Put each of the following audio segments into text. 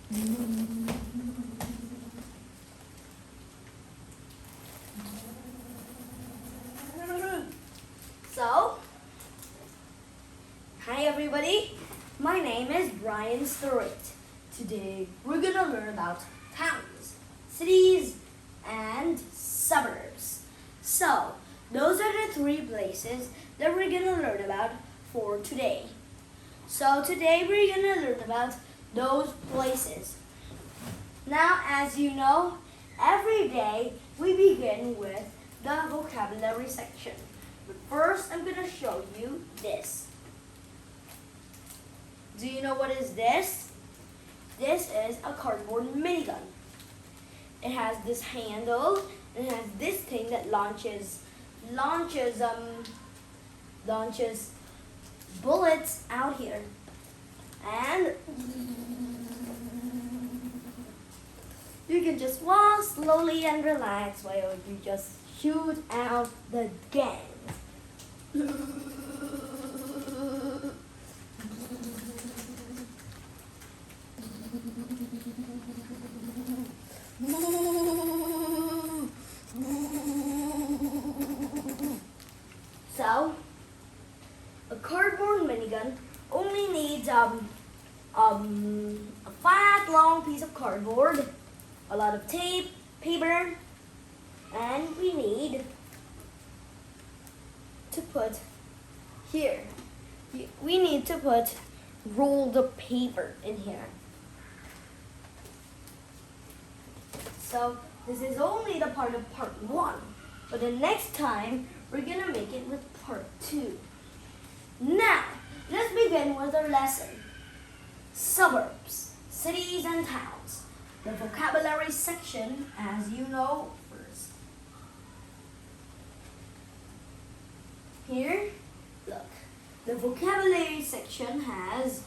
So, hi everybody, my name is Brian Sturrit. Today we're gonna learn about towns, cities, and suburbs. So, those are the three places that we're gonna learn about for today. So today we're gonna learn about those places. Now, as you know, every day we begin with the vocabulary section. But first, I'm gonna show you this. Do you know what is this? This is a cardboard minigun. It has this handle, and it has this thing that launches bullets out here. And you can just walk slowly and relax while you just shoot out the gangs. So, a cardboard minigun only needs a fat long piece of cardboard, a lot of tape, paper, and we need to put here. We need to put rolled paper in here. So this is only the part of part 1, but the next time we're gonna make it with part 2. Now, let's begin with our lesson. Suburbs, cities and towns. The vocabulary section, as you know, first. Here, look. The vocabulary section has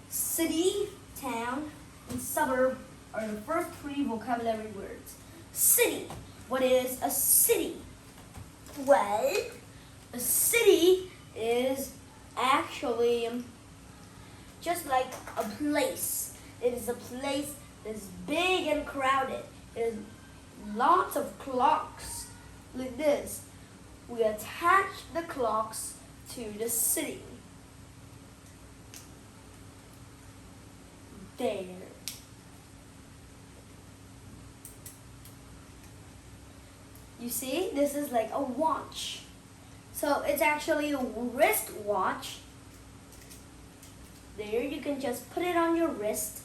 city, town, and suburb are the first 3 vocabulary words. City. What is a city? Well, a city is actually just like a place. It is a place that's big and crowded. There's lots of clocks like this. We attach the clocks to the city. There. You see, this is like a watch. So it's actually a wristwatch. There, you can just put it on your wrist.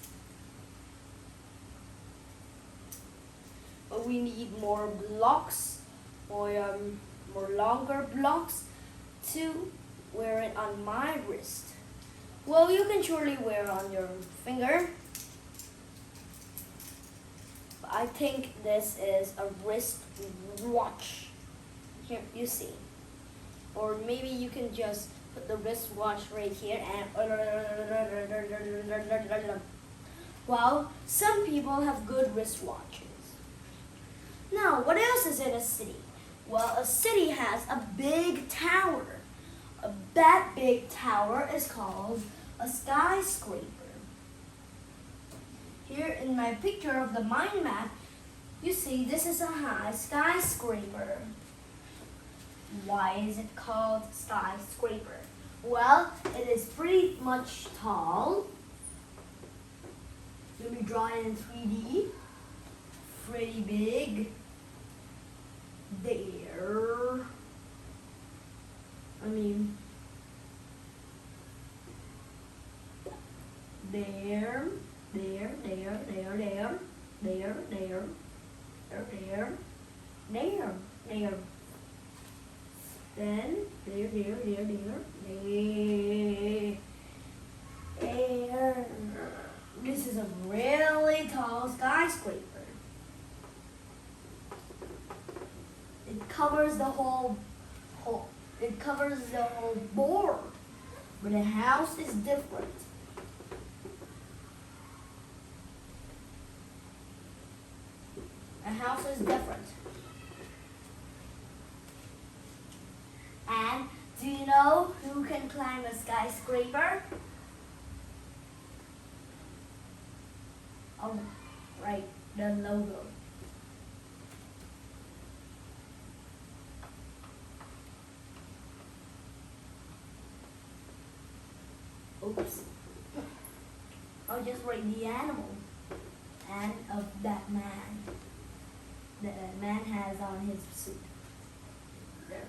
But we need more blocks, more longer blocks to wear it on my wrist. Well, you can surely wear it on your finger. But I think this is a wrist watch. Here, you see. Or maybe you can just put the wristwatch right here and well, some people have good wristwatches. Now, what else is in a city? Well, a city has a big tower. That big tower is called a skyscraper. Here in my picture of the mind map, you see this is a high skyscraper. Why is it called skyscraper? Well, it is pretty much tall. Let me draw it in 3D. Pretty big. There. There. Then, there. This is a really tall skyscraper. It covers the whole board, but a house is different. A house is different. And do you know who can climb a skyscraper? I'll write the logo. Oops. I'll just write the animal and of that man. The man has on his suit. There.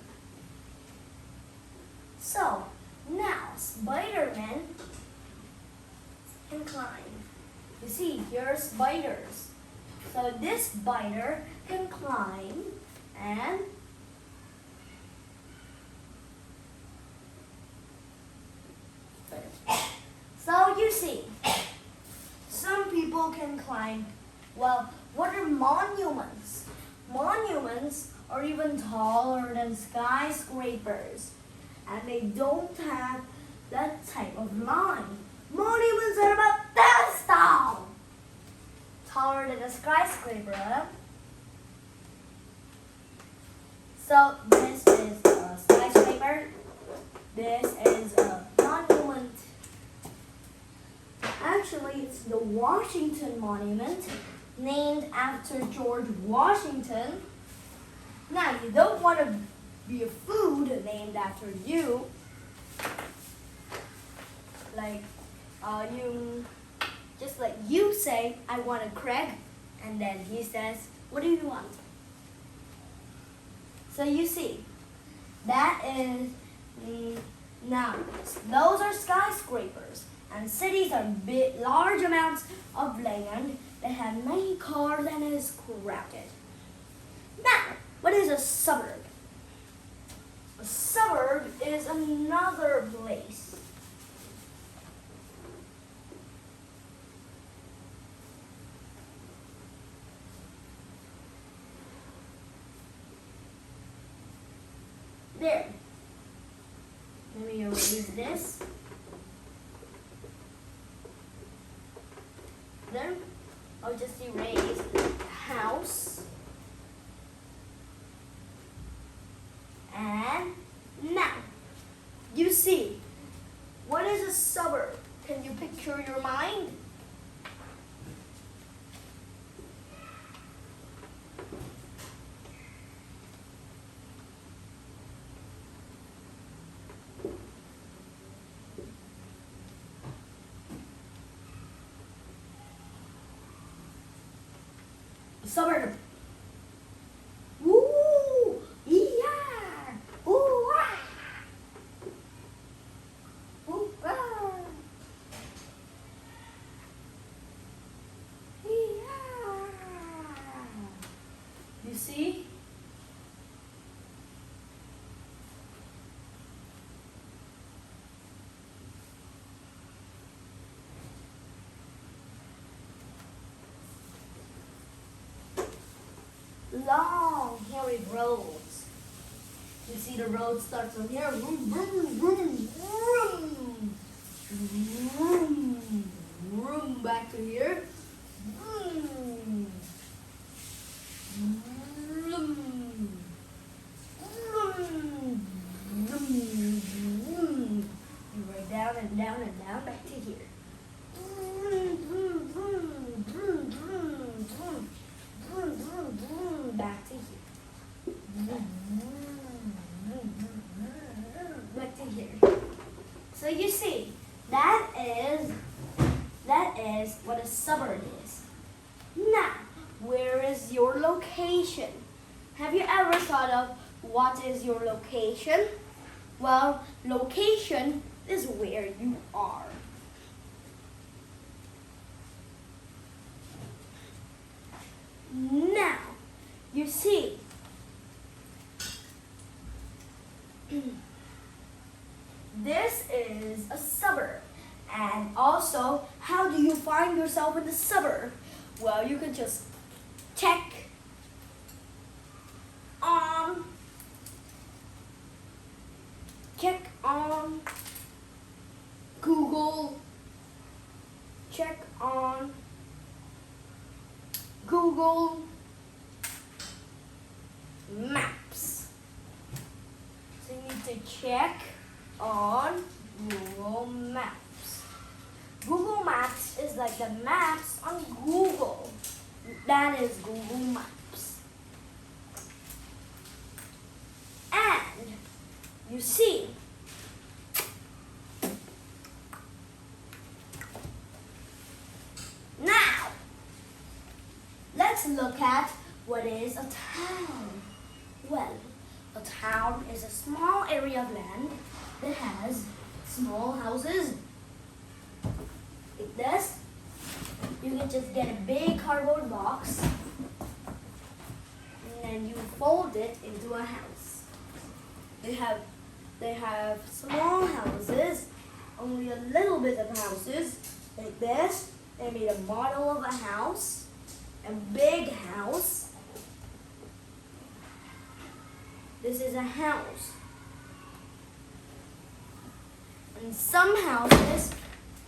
So, now Spider-Man can climb. You see, here are spiders. So this spider can climb and so you see, some people can climb. Well, what are monuments? Monuments are even taller than skyscrapers, and they don't have that type of line. Monuments are about this tall. Taller than a skyscraper, huh? So this is a skyscraper. This is a monument. Actually, it's the Washington Monument, named after George Washington. Now, you don't want to be a food named after you. Like, just like you say, I want a Craig, and then he says, what do you want? So you see, that is, now, those are skyscrapers, and cities are big, large amounts of land that have many cars and is crowded. Now, what is a suburb? A suburb is another place. There. Let me erase this. Then I'll just erase house. And now, you see, what is a suburb? Can you picture your mind? Suburb. Ooh, yeah. Ooh, ah. Ooh, ah. Yeah. You see? Long, hairy roads. You see the road starts from here. Vroom, vroom, vroom, vroom. Vroom, vroom, back to here. Vroom. Vroom. Vroom. Vroom. Vroom. You go down and down and down back to here. Vroom, vroom, vroom, vroom, vroom, vroom. Vroom, vroom, vroom, back to here. Back to here. So you see, that is what a suburb is. Now, where is your location? Have you ever thought of what is your location? Well, location is where you are. Now, you see, this is a suburb. And also, how do you find yourself in the suburb? Well, you can just check on Google, check on Google Maps. So you need to check on Google Maps. Google Maps is is like the maps on Google. That is Google Maps. And you see, now let's look at what is a town. Well, a town is a small area of land that has small houses like this. You can just get a big cardboard box and then you fold it into a house. They have small houses, only a little bit of houses like this. They made a model of a house, a big house. This is a house. And some houses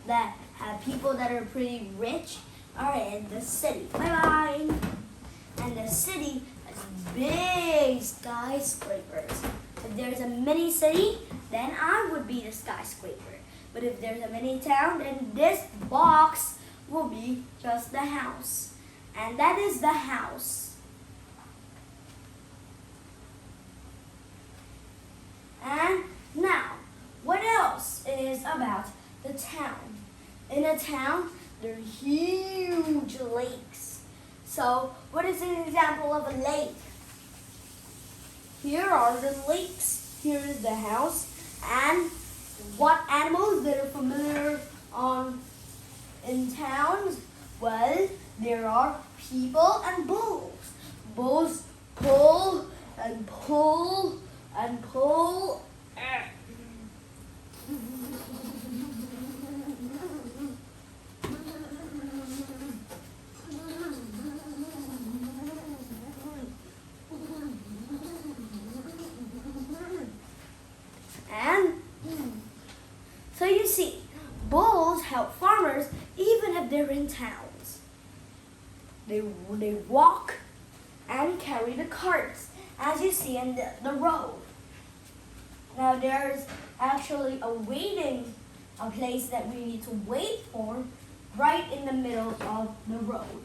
that have people that are pretty rich are in the city. Bye-bye. And the city has big skyscrapers. If there's a mini city, then I would be the skyscraper. But if there's a mini town, then this box will be just the house. And that is the house. And now, what else is about the town? In a town, there are huge lakes. So, what is an example of a lake? Here are the lakes. Here is the house. And what animals that are familiar in towns? Well, there are people and bulls. Bulls pull and pull and pull. And so you see, bulls help farmers even if they're in towns. They walk and carry the carts, as you see in the road. Now there's actually a place that we need to wait for right in the middle of the road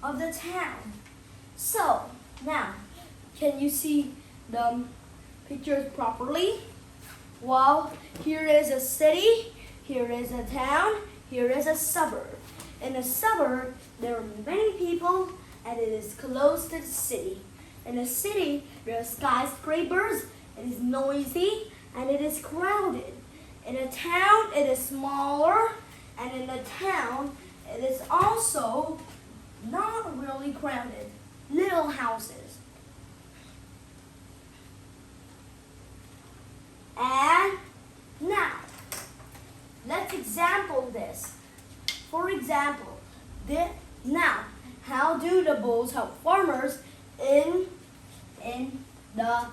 of the town. So now, can you see the pictures properly? Well, here is a city, here is a town, here is a suburb. In a suburb, there are many people and it is close to the city. In a city, there are skyscrapers, it is noisy, and it is crowded. In a town, it is smaller, and in a town, it is also not really crowded. Little houses. And now, let's example this. For example, now, how do the bulls help farmers in the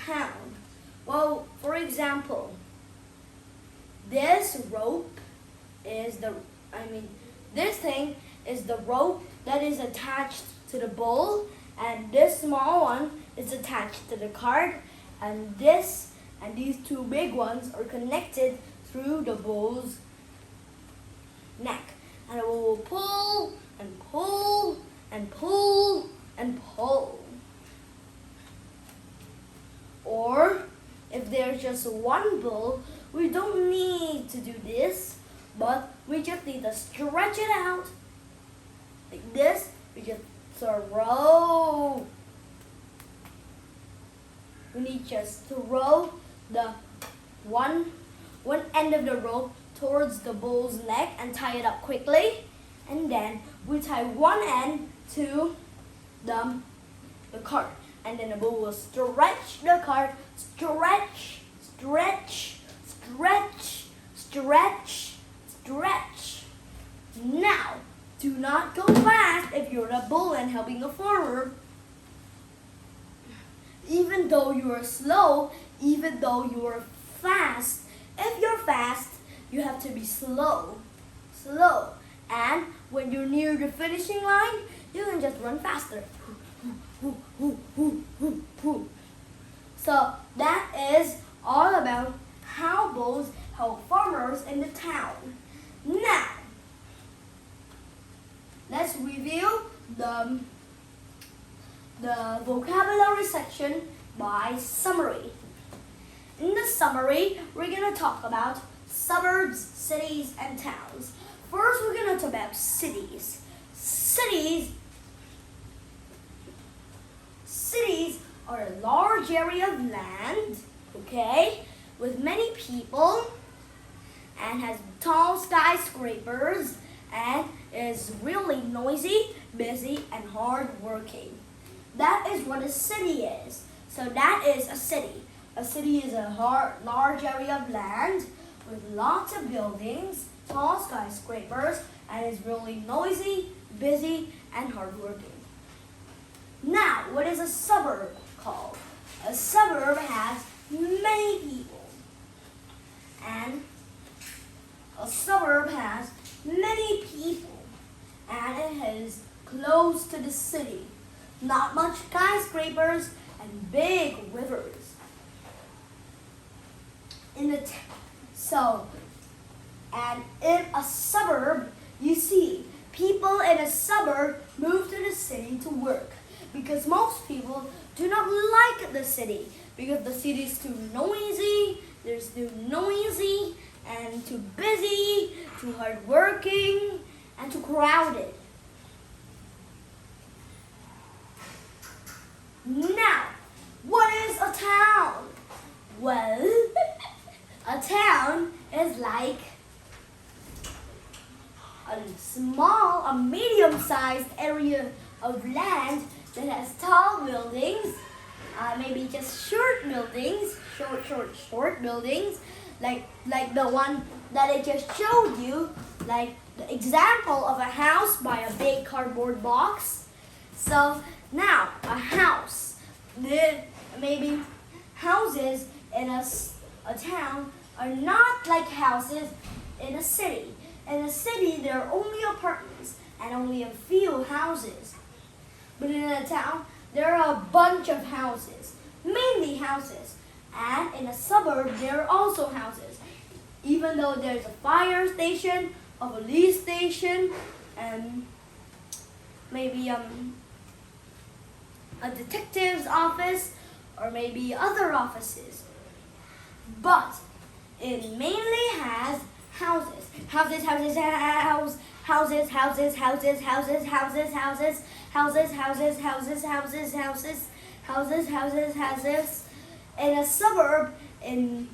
town? Well, for example, this thing is the rope that is attached to the bull, and this small one is attached to the cart, and these two big ones are connected through the bull's neck. And it will pull and pull and pull and pull. Or if there's just one bull, we don't need to do this, but we just need to stretch it out like this. We just throw. We need just throw the one end of the rope towards the bull's neck and tie it up quickly, and then we tie one end to the cart, and then the bull will stretch the cart, stretch, stretch, stretch, stretch, stretch. Now, do not go fast if you're a bull and helping a farmer. Even though you are slow, even though you are fast, if you're fast, you have to be slow. Slow. And when you're near the finishing line, you can just run faster. So that is all about how examples help farmers in the town. Now, let's review the vocabulary section by summary. In the summary, we're going to talk about suburbs, cities, and towns. First, we're going to talk about cities. Cities are a large area of land, okay, with many people, and has tall skyscrapers, and is really noisy, busy, and hard-working. That is what a city is. So that is a city. A city is a large area of land with lots of buildings, tall skyscrapers, and is really noisy, busy, and hardworking. Now, what is a suburb called? A suburb has many people. And it is close to the city. Not much skyscrapers and big rivers. In a suburb, you see, people in a suburb move to the city to work because most people do not like the city because the city is too noisy, there's too noisy and too busy, too hardworking, and too crowded. Now, what is a town? Well, a town is like a medium-sized area of land that has tall buildings, maybe just short buildings, short buildings, like the one that I just showed you, like the example of a house by a big cardboard box. So now a house, maybe houses in a town are not like houses in a city. In a city, there are only apartments and only a few houses. But in a town, there are a bunch of houses, mainly houses. And in a suburb, there are also houses. Even though there's a fire station, a police station, and maybe a detective's office, or maybe other offices. But it mainly has houses. Houses, In a suburb in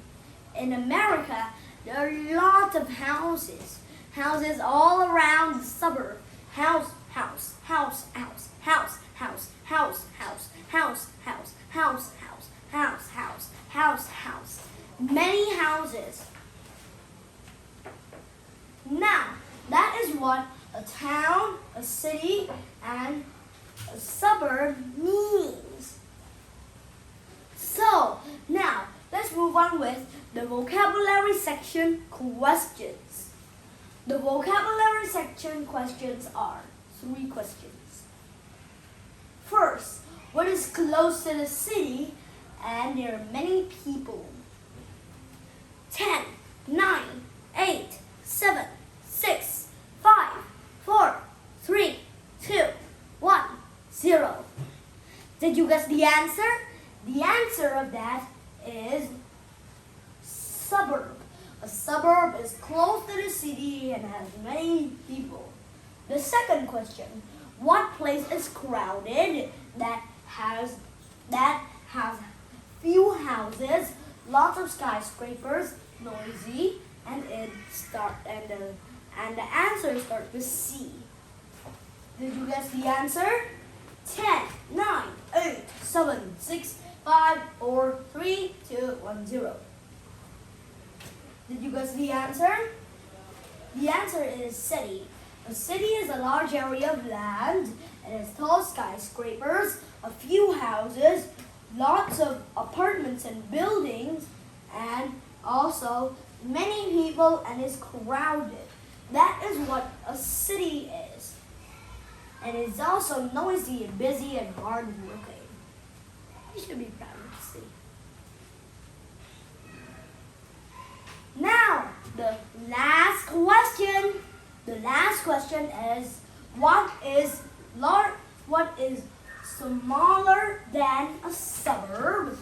America, there are lots of houses. Houses all around the suburb. House. Many houses. Now, that is what a town, a city, and a suburb means. So, now, let's move on with the vocabulary section questions. The vocabulary section questions are 3 questions. First, what is close to the city and there are many people? 10, 9, 8, 7, 6, 5, 4, 3, 2, 1, 0. Did you guess the answer? The answer of that is suburb. A suburb is close to the city and has many people. The second question, what place is crowded that has few houses, lots of skyscrapers, noisy, and the answer starts with C. Did you guess the answer? 10, 9, 8, 7, 6, 5, 4, 3, 2, 1, 0. Did you guess the answer? The answer is city. A city is a large area of land. It has tall skyscrapers, a few houses, lots of apartments and buildings, and also many people, and is crowded. That is what a city is. And it's also noisy and busy and hard-working. You should be proud of the city. the last question. The last question is, what is smaller than a suburb?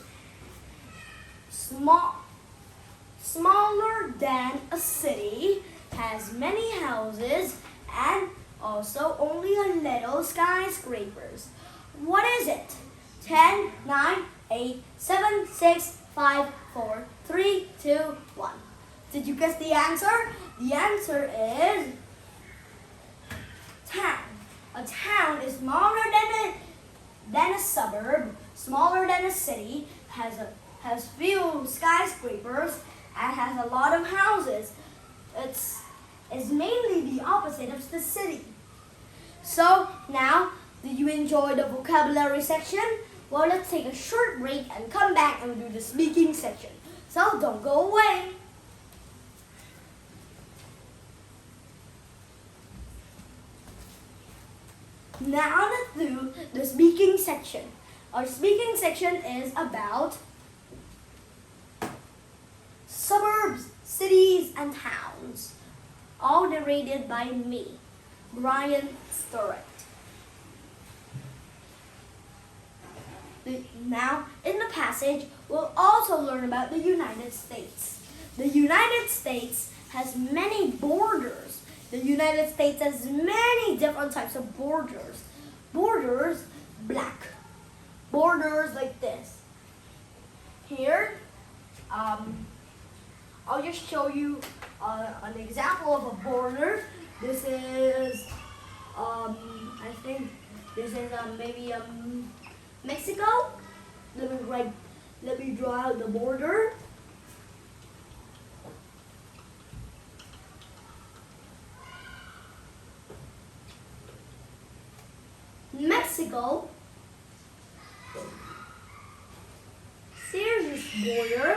Smaller than a city, has many houses, and also only a little skyscrapers. What is it? 10, 9, 8, 7, 6, 5, 4, 3, 2, 1. Did you guess the answer? The answer is town. A town is smaller than a suburb, smaller than a city, has few skyscrapers, and has a lot of houses. It's mainly the opposite of the city. So now, did you enjoy the vocabulary section? Well, let's take a short break and come back and do the speaking section. So don't go away. Now let's do the speaking section. Our speaking section is about suburbs, cities, and towns. All narrated by me, Brian Sturritt. Now, in the passage, we'll also learn about the United States. The United States has many borders. The United States has many different types of borders. Borders, black. Borders like this. Here, I'll just show you an example of a border. This is, I think this is maybe Mexico. Let me draw out the border. Mexico shares its border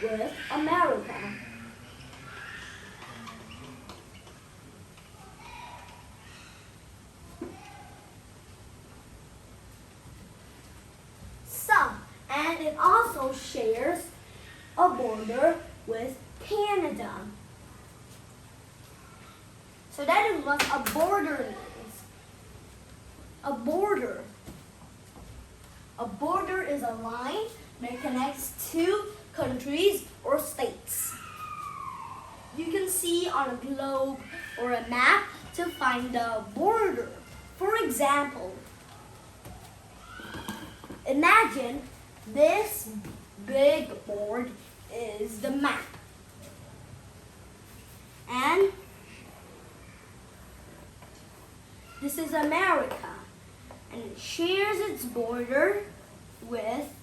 with America. And it also shares a border with Canada. So that is what a border means. A border. A border is a line that connects two countries or states. You can see on a globe or a map to find the border. For example, imagine this big board is the map. And this is America. And it shares its border with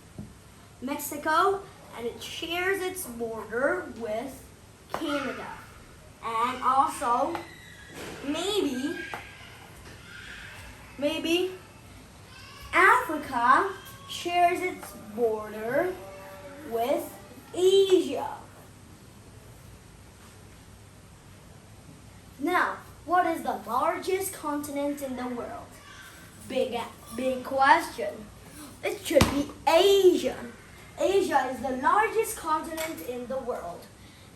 Mexico, and it shares its border with Canada. And also, maybe Africa shares its border with Asia. Now, what is the largest continent in the world? Big question. It should be Asia. Asia is the largest continent in the world.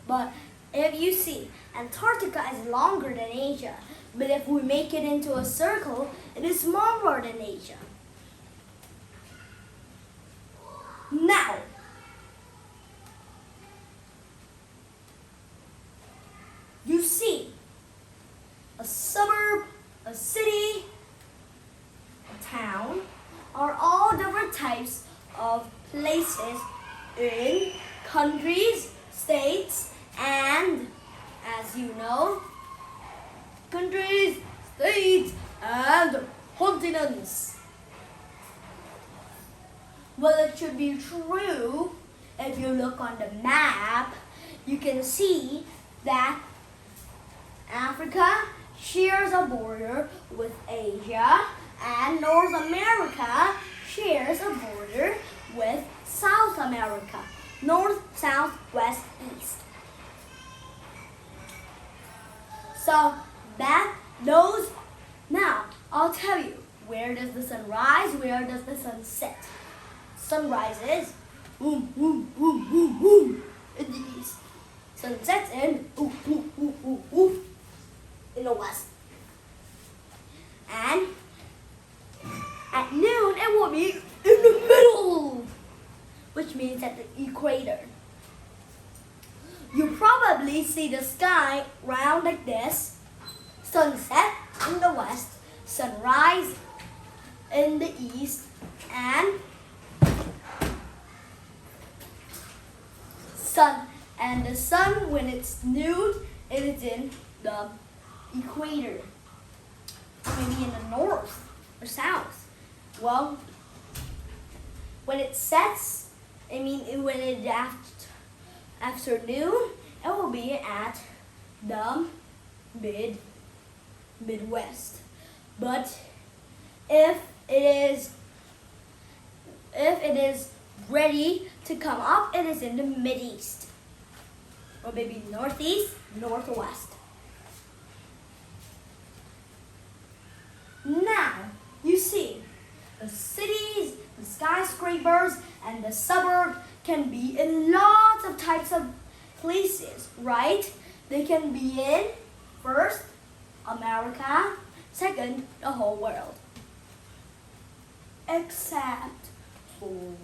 But if you see, Antarctica is longer than Asia. But if we make it into a circle, it is smaller than Asia. Now, you see, a suburb, a city, a town are all different types of places in countries, states, and, as you know, countries, states, and continents. Well, it should be true. If you look on the map, you can see that Africa shares a border with Asia, and North America shares a border with South America. North, south, west, east. So now I'll tell you, where does the sun rise, where does the sun set? Sun rises, boom, boom, boom, boom, boom, in the east. Sun sets in you probably see the sky round like this. Sunset in the west, sunrise in the east, and the sun when it's noon, it is in the equator, maybe in the north or south. Well, when it sets, when it's afternoon, it will be at the Midwest. But if it is ready to come up, it is in the Mideast, or maybe northeast, northwest. Now, you see, the cities, the skyscrapers, and the suburb can be in lots of types of places, right? They can be in, first, America, second, the whole world. Except for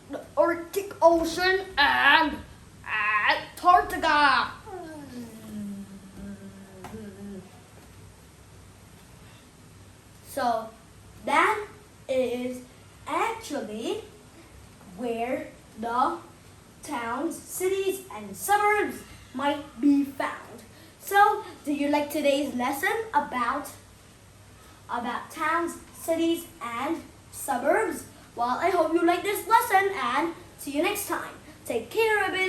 the Arctic Ocean and Antarctica. So that is actually where the towns, cities, and suburbs might be found. So, do you like today's lesson about towns, cities, and suburbs? Well, I hope you like this lesson, and see you next time. Take care of it.